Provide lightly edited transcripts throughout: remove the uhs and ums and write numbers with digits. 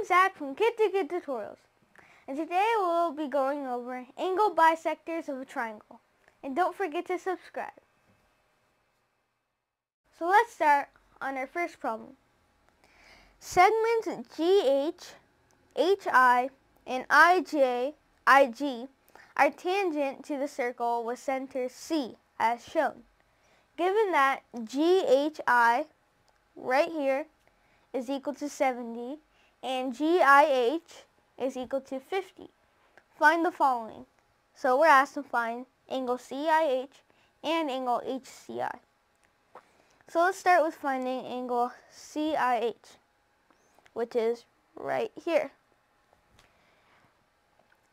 I'm Zack from Kid2Kid Tutorials, and today we'll be going over angle bisectors of a triangle. And don't forget to subscribe. So let's start on our first problem. Segments GH, HI, and IG are tangent to the circle with center C as shown. Given that GHI right here is equal to 70 and GIH is equal to 50. Find the following. So we're asked to find angle CIH and angle HCI. So let's start with finding angle CIH, which is right here.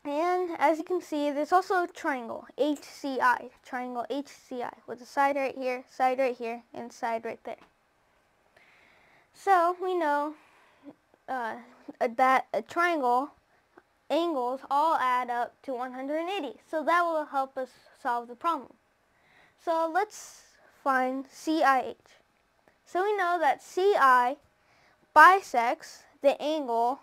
And as you can see, there's also a triangle, HCI, with a side right here, and side right there. So we know that a triangle angles all add up to 180. So that will help us solve the problem. So let's find CIH. So we know that CI bisects the angle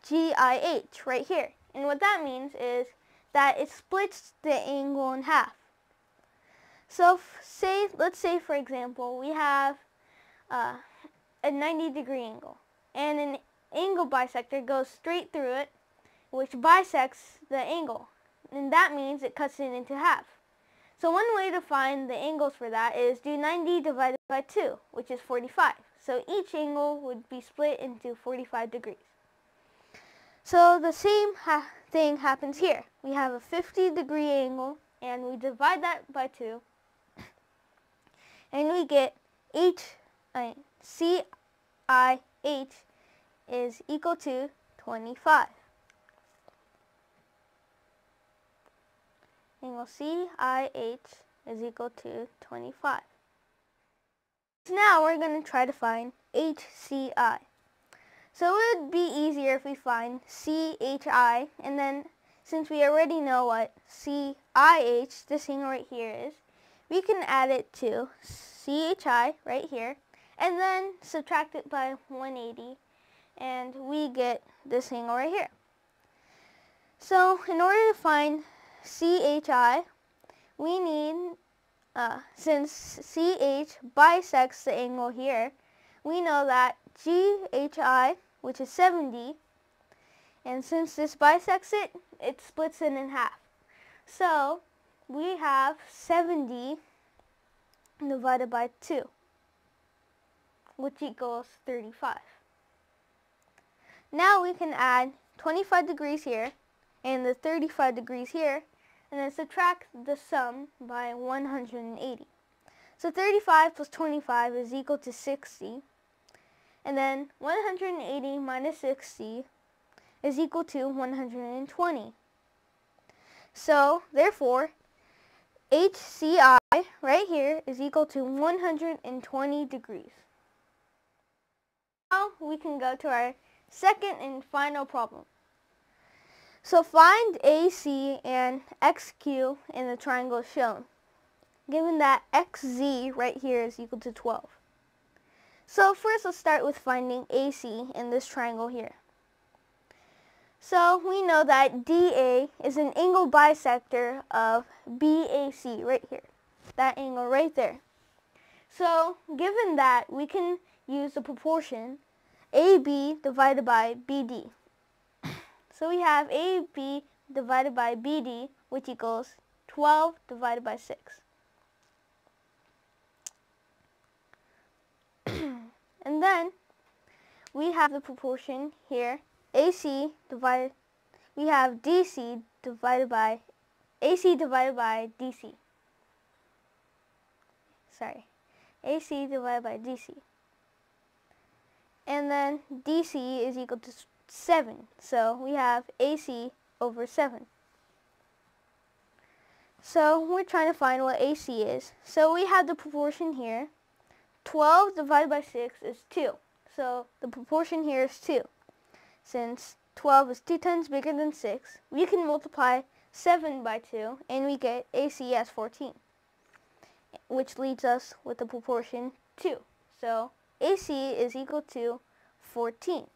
GIH right here. And what that means is that it splits the angle in half. So let's say for example we have a 90-degree angle, and an angle bisector goes straight through it, which bisects the angle, and that means it cuts it into half. So one way to find the angles for that is do 90 divided by 2, which is 45. So each angle would be split into 45 degrees. So the same thing happens here. We have a 50-degree angle, and we divide that by 2, and we get CIH is equal to 25. Angle CIH is equal to 25. So now we're going to try to find HCI. So it would be easier if we find CHI, and then since we already know what CIH, this thing right here is, we can add it to CHI right here, and then subtract it by 180, and we get this angle right here. So in order to find CHI, we need, since CH bisects the angle here, we know that GHI, which is 70, and since this bisects it, it splits it in half. So we have 70 divided by 2, which equals 35. Now we can add 25 degrees here and the 35 degrees here, and then subtract the sum by 180. So 35 plus 25 is equal to 60, and then 180 minus 60 is equal to 120. So therefore, HCI right here is equal to 120 degrees. Now we can go to our second and final problem. So find AC and XQ in the triangle shown, given that XZ right here is equal to 12. So first let's start with finding AC in this triangle here. So we know that DA is an angle bisector of BAC right here, that angle right there. So given that, we can use the proportion AB divided by BD. So we have AB divided by BD, which equals 12 divided by 6. And then we have the proportion here, AC divided, we have DC divided by, AC divided by DC. Sorry, AC divided by DC. And then DC is equal to 7. So we have AC over 7. So we're trying to find what AC is. So we have the proportion here. 12 divided by 6 is 2. So the proportion here is 2. Since 12 is 2 times bigger than 6, we can multiply 7 by 2 and we get AC as 14, which leaves us with the proportion 2. So AC is equal to 14.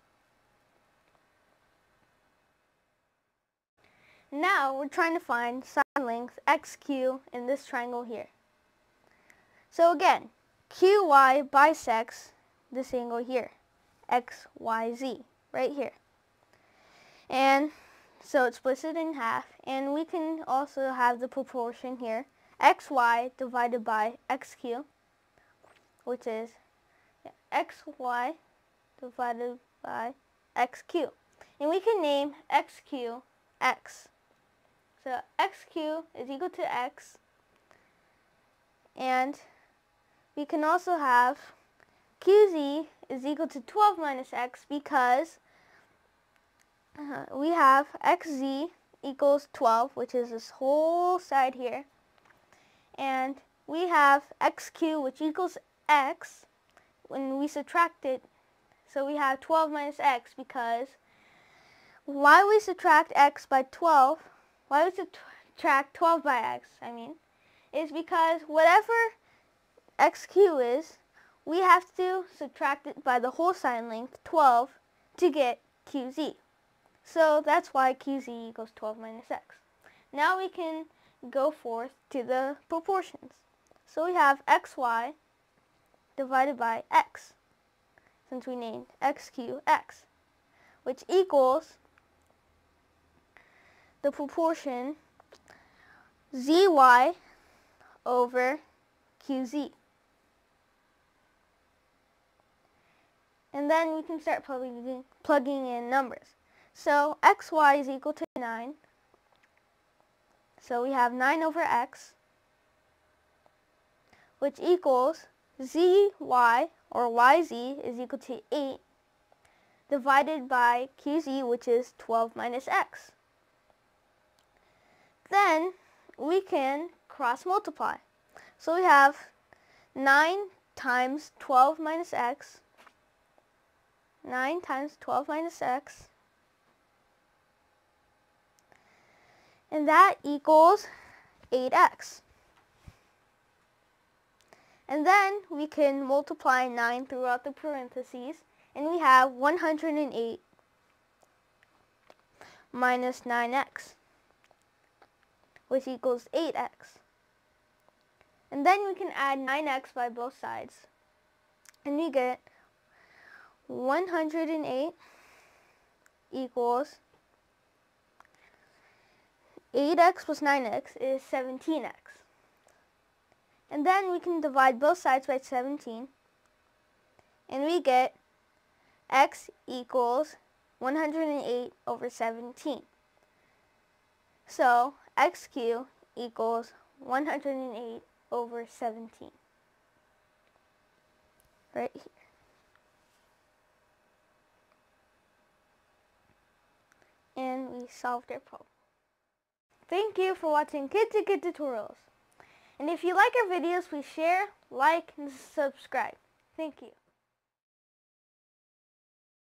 Now we're trying to find side length XQ in this triangle here. So again, QY bisects this angle here, XYZ, right here. And so it splits it in half, and we can also have the proportion here, XY divided by XQ, which is XY divided by XQ. And we can name XQ X. So XQ is equal to X, and we can also have QZ is equal to 12 minus X because we have XZ equals 12, which is this whole side here, and we have XQ, which equals X when we subtract it. So we have 12 minus X because why we subtract X by 12, why we subtract 12 by X, is because whatever XQ is, we have to subtract it by the whole side length, 12, to get QZ. So that's why QZ equals 12 minus X. Now we can go forth to the proportions. So we have XY divided by X, since we named XQ X, which equals the proportion ZY over QZ. And then we can start plugging in numbers. So XY is equal to 9. So we have 9 over X, which equals ZY, or YZ, is equal to 8, divided by QZ, which is 12 minus X. Then we can cross multiply. So we have 9 times 12 minus X, 9 times 12 minus X, and that equals 8X. And then we can multiply 9 throughout the parentheses, and we have 108 minus 9X, which equals 8X. And then we can add 9X by both sides, and we get 108 equals 8X plus 9X is 17X. And then we can divide both sides by 17, and we get X equals 108 over 17. So XQ equals 108 over 17. Right here. And we solved our problem. Thank you for watching Kid2Kid Tutorials. And if you like our videos, please share, like, and subscribe. Thank you.